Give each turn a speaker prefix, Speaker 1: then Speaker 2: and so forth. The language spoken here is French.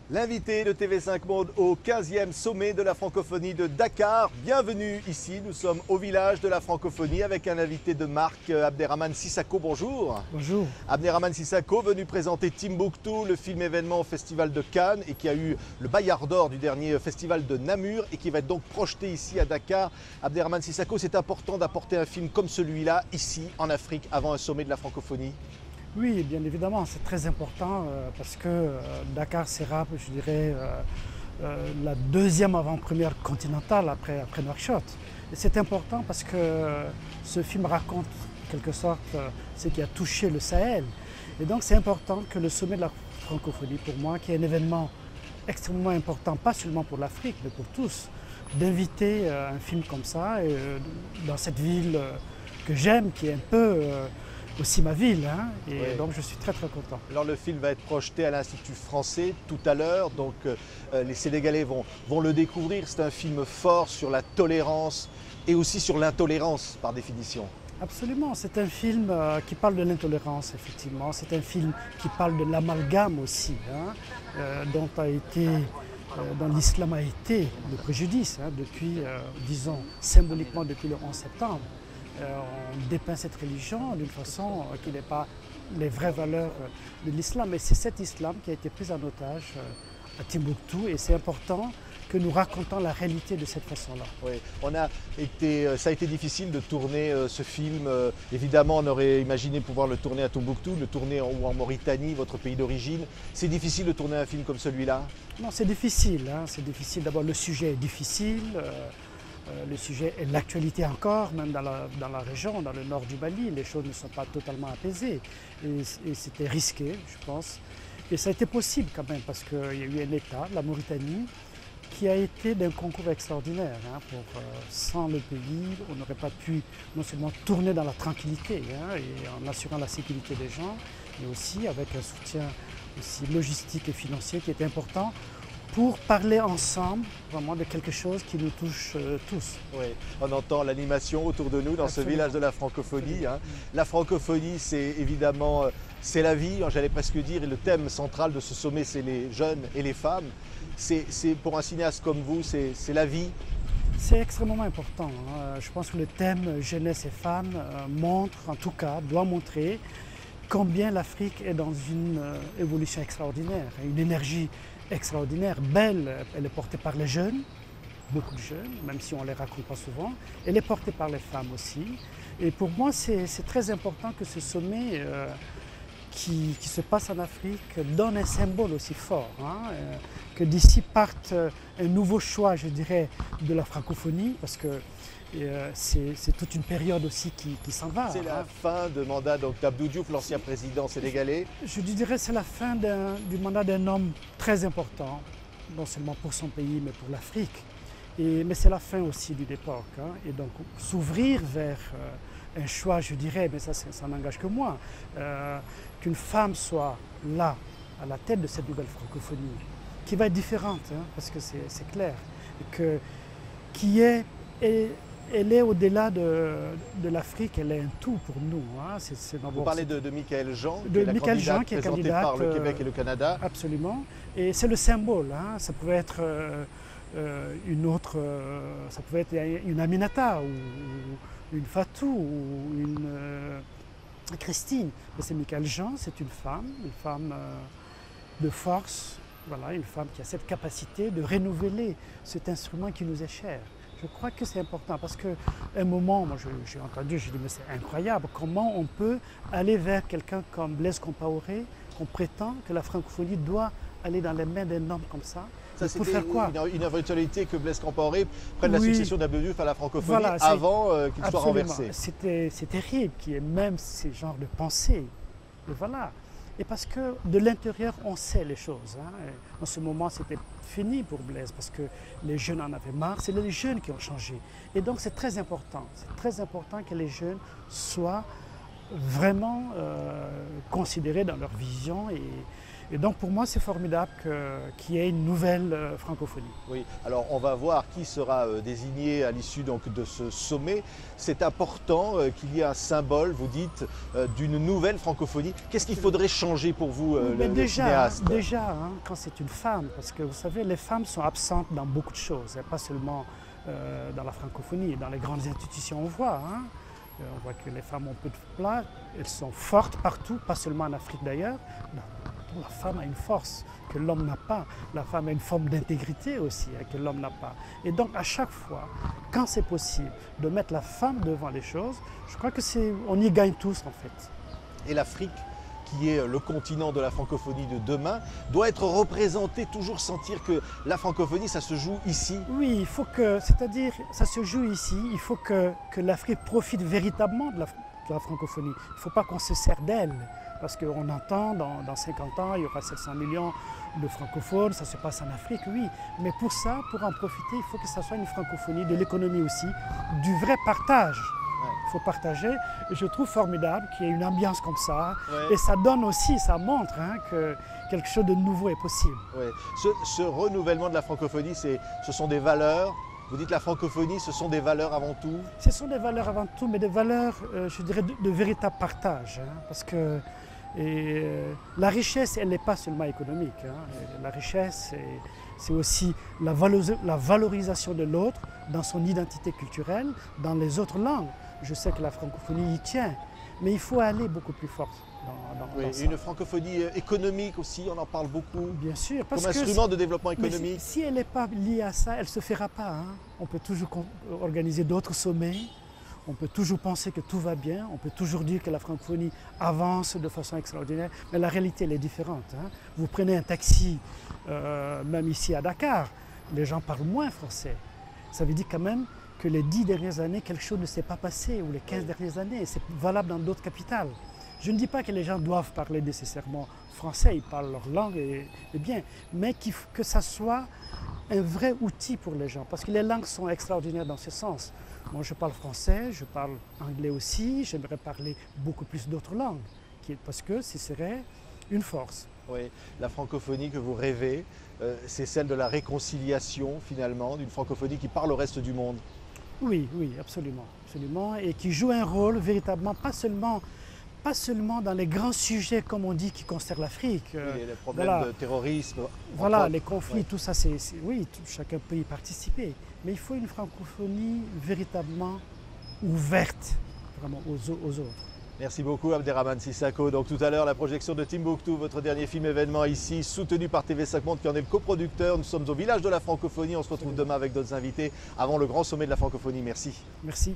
Speaker 1: L'invité de TV5 Monde au 15e sommet de la francophonie de Dakar. Bienvenue ici, nous sommes au village de la francophonie avec un invité de marque, Abderrahmane Sissako. Bonjour.
Speaker 2: Bonjour.
Speaker 1: Abderrahmane Sissako, venu présenter Timbuktu, le film événement au Festival de Cannes et qui a eu le Bayard d'Or du dernier Festival de Namur et qui va être donc projeté ici à Dakar. Abderrahmane Sissako, c'est important d'apporter un film comme celui-là ici en Afrique avant un sommet de la francophonie?
Speaker 2: Oui, bien évidemment, c'est très important parce que Dakar sera, je dirais, la deuxième avant-première continentale après Nouakchott. Et c'est important parce que ce film raconte, en quelque sorte, ce qui a touché le Sahel. Et donc c'est important que le sommet de la francophonie, pour moi, qui est un événement extrêmement important, pas seulement pour l'Afrique, mais pour tous, d'inviter un film comme ça dans cette ville que j'aime, qui est un peu aussi ma ville, hein, et
Speaker 1: oui.
Speaker 2: Donc je suis très content.
Speaker 1: Alors le film va être projeté à l'Institut français tout à l'heure, donc les Sénégalais vont le découvrir. C'est un film fort sur la tolérance et aussi sur l'intolérance par définition.
Speaker 2: Absolument, c'est un film qui parle de l'intolérance, effectivement. C'est un film qui parle de l'amalgame aussi, hein, dont l'islam a été le préjudice, hein, depuis, disons, symboliquement depuis le 11 septembre. On dépeint cette religion d'une façon qui n'est pas les vraies valeurs de l'islam. Et c'est cet islam qui a été pris en otage à Timbuktu et c'est important que nous racontons la réalité de cette façon-là.
Speaker 1: Oui, ça a été difficile de tourner ce film. Évidemment, on aurait imaginé pouvoir le tourner à Tombouctou, le tourner en Mauritanie, votre pays d'origine. C'est difficile de tourner un film comme celui-là?
Speaker 2: Non, c'est difficile. Hein, c'est difficile. D'abord, le sujet est difficile. Le sujet est l'actualité encore, même dans la région, dans le nord du Mali. Les choses ne sont pas totalement apaisées. Et c'était risqué, je pense. Et ça a été possible quand même, parce qu'il y a eu un État, la Mauritanie, qui a été d'un concours extraordinaire. Hein, sans le pays, on n'aurait pas pu non seulement tourner dans la tranquillité, hein, et en assurant la sécurité des gens, mais aussi avec un soutien aussi logistique et financier qui est important, pour parler ensemble vraiment de quelque chose qui nous touche tous.
Speaker 1: Oui, on entend l'animation autour de nous dans ce village de la francophonie. Hein. La francophonie, c'est évidemment, c'est la vie, j'allais presque dire, et le thème central de ce sommet, c'est les jeunes et les femmes. C'est pour un cinéaste comme vous, c'est la vie.
Speaker 2: C'est extrêmement important. Hein. Je pense que le thème jeunesse et femmes montre, en tout cas, doit montrer combien l'Afrique est dans une évolution extraordinaire, une énergie extraordinaire, belle. Elle est portée par les jeunes, beaucoup de jeunes, même si on ne les raconte pas souvent. Elle est portée par les femmes aussi. Et pour moi, c'est très important que ce sommet qui se passe en Afrique donne un symbole aussi fort. Hein, que d'ici parte un nouveau choix, je dirais, de la francophonie, parce que c'est toute une période aussi qui s'en va.
Speaker 1: C'est la fin de mandat d'Abdou Diouf, l'ancien président sénégalais.
Speaker 2: Je dirais que c'est la fin du mandat d'un homme très important, non seulement pour son pays, mais pour l'Afrique. Mais c'est la fin aussi d'une époque. Hein, et donc s'ouvrir vers un choix, je dirais, mais ça n'engage que moi, qu'une femme soit là, à la tête de cette nouvelle francophonie, qui va être différente, hein, parce que c'est clair, elle est au-delà de l'Afrique, elle est un tout pour nous. Hein.
Speaker 1: Vous parlez de Michaël Jean,
Speaker 2: qui est candidate
Speaker 1: par le Québec et le Canada.
Speaker 2: Absolument. Et c'est le symbole. Hein. Ça pouvait être ça pouvait être une Aminata ou une Fatou ou une Christine. Mais c'est Michael Jean, c'est une femme de force, voilà, une femme qui a cette capacité de renouveler cet instrument qui nous est cher. Je crois que c'est important parce qu'à un moment, moi j'ai entendu, j'ai dit mais c'est incroyable, comment on peut aller vers quelqu'un comme Blaise Compaoré, qu'on prétend que la francophonie doit aller dans les mains d'un homme comme ça.
Speaker 1: Ça,
Speaker 2: pour faire quoi?
Speaker 1: Une éventualité que Blaise Compaoré prenne la succession d'Abdou Diouf à la francophonie, voilà, avant qu'il soit renversé.
Speaker 2: C'est terrible qu'il y ait même ces genres de pensées. Et voilà. Et parce que de l'intérieur, on sait les choses. Hein. En ce moment, c'était fini pour Blaise parce que les jeunes en avaient marre. C'est les jeunes qui ont changé. Et donc, c'est très important. C'est très important que les jeunes soient vraiment considérés dans leur vision Et donc pour moi c'est formidable qu'il y ait une nouvelle francophonie.
Speaker 1: Oui, alors on va voir qui sera désigné à l'issue donc de ce sommet. C'est important qu'il y ait un symbole, vous dites, d'une nouvelle francophonie. Qu'est-ce qu'il faudrait changer pour vous, le cinéaste?
Speaker 2: Déjà, hein, quand c'est une femme, parce que vous savez, les femmes sont absentes dans beaucoup de choses, pas seulement dans la francophonie, dans les grandes institutions on voit. Hein. On voit que les femmes ont peu de place, elles sont fortes partout, pas seulement en Afrique d'ailleurs. La femme a une force que l'homme n'a pas. La femme a une forme d'intégrité aussi que l'homme n'a pas. Et donc à chaque fois, quand c'est possible de mettre la femme devant les choses, je crois que on y gagne tous en fait.
Speaker 1: Et l'Afrique, qui est le continent de la francophonie de demain, doit être représentée, toujours sentir que la francophonie, ça se joue ici.
Speaker 2: Oui, il faut que, c'est-à-dire, ça se joue ici, il faut que l'Afrique profite véritablement de la francophonie. Il ne faut pas qu'on se sert d'elle, parce qu'on entend dans 50 ans, il y aura 700 millions de francophones, ça se passe en Afrique, oui. Mais pour ça, pour en profiter, il faut que ça soit une francophonie de l'économie aussi, du vrai partage. Il faut partager. Et je trouve formidable qu'il y ait une ambiance comme ça. Ouais. Et ça donne aussi, ça montre que quelque chose de nouveau est possible.
Speaker 1: Ouais. Ce renouvellement de la francophonie, ce sont des valeurs. Vous dites la francophonie, ce sont des valeurs avant tout?
Speaker 2: Ce sont des valeurs avant tout, mais des valeurs, je dirais, de véritable partage. Hein, parce que la richesse, elle n'est pas seulement économique. Hein, la richesse, c'est aussi la valorisation de l'autre dans son identité culturelle, dans les autres langues. Je sais que la francophonie y tient, mais il faut aller beaucoup plus fort dans ça.
Speaker 1: Une francophonie économique aussi, on en parle beaucoup.
Speaker 2: Bien sûr.
Speaker 1: Parce comme instrument de développement économique.
Speaker 2: Si elle n'est pas liée à ça, elle ne se fera pas. Hein. On peut toujours organiser d'autres sommets, on peut toujours penser que tout va bien, on peut toujours dire que la francophonie avance de façon extraordinaire, mais la réalité elle est différente. Hein. Vous prenez un taxi, même ici à Dakar, les gens parlent moins français. Ça veut dire quand même que les 10 dernières années, quelque chose ne s'est pas passé, ou les 15 dernières années, c'est valable dans d'autres capitales. Je ne dis pas que les gens doivent parler nécessairement français, ils parlent leur langue et bien, mais que ça soit un vrai outil pour les gens, parce que les langues sont extraordinaires dans ce sens. Moi je parle français, je parle anglais aussi, j'aimerais parler beaucoup plus d'autres langues, parce que ce serait une force.
Speaker 1: Oui, la francophonie que vous rêvez, c'est celle de la réconciliation finalement, d'une francophonie qui parle au reste du monde.
Speaker 2: Oui, oui, absolument, absolument, et qui joue un rôle véritablement, pas seulement dans les grands sujets, comme on dit, qui concernent l'Afrique.
Speaker 1: Oui, les problèmes de terrorisme.
Speaker 2: Voilà, les conflits, tout ça, oui, chacun peut y participer. Mais il faut une francophonie véritablement ouverte vraiment aux autres.
Speaker 1: Merci beaucoup Abderrahmane Sissako. Donc tout à l'heure, la projection de Timbuktu, votre dernier film événement ici, soutenu par TV5 Monde qui en est le coproducteur. Nous sommes au village de la francophonie. On se retrouve demain avec d'autres invités avant le grand sommet de la francophonie. Merci.
Speaker 2: Merci.